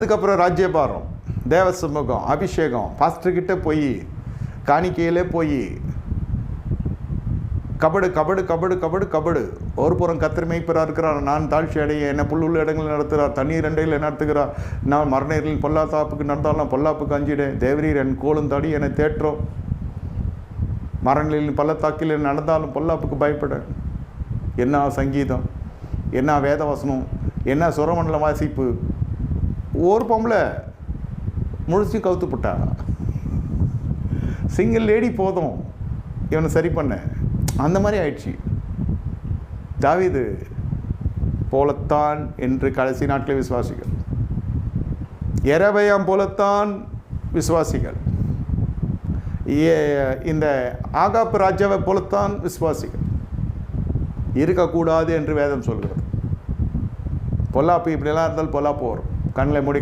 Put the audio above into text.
அதுக்கப்புறம் ராஜ்யபாரம், தேவ சமூகம், அபிஷேகம், பாஸ்டர்கிட்ட போய் காணிக்கையிலே போய் கபடு கபடு கபடு கபடு கபடு. ஒரு புறம் கர்த்தர் மேய்ப்பராக இருக்கிறார், நான் தாழ்ச்சி அடைய, என்னை புல்லுள்ள இடங்களில் நடத்துகிறார், தண்ணீர் அண்டையில் நடத்துகிறார். நான் மரணத்தில் பொல்லாத்தாப்புக்கு நடந்தாலும் பொல்லாப்புக்கு அஞ்சிடேன். தேவரீர் என் கோலும் தடி என்னை தேற்றோம். மரணங்களில் பள்ளத்தாக்கில் நடந்தாலும் பொல்லாப்புக்கு பயப்பட. என்ன சங்கீதம், என்ன வேதவசனம், என்ன சுரமண்டல வாசிப்பு. ஒரு பொம்பளை முழிச்சு கவுத்துப்பட்டா. சிங்கிள் லேடி போதும் இவனை சரி பண்ண. அந்த மாதிரி ஆயிடுச்சு. தாவீது போலத்தான் என்று கடைசி நாட்களில் விசுவாசிகள், யெரொபெயாம் போலத்தான் விசுவாசிகள், இந்த ஆகாப் ராஜாவை போலத்தான் விசுவாசிகள் இருக்கக்கூடாது என்று வேதம் சொல்கிறது. பொல்லாப்பு இப்படியெல்லாம் இருந்தால் பொல்லாப்பு வரும். கண்ணில் மூடி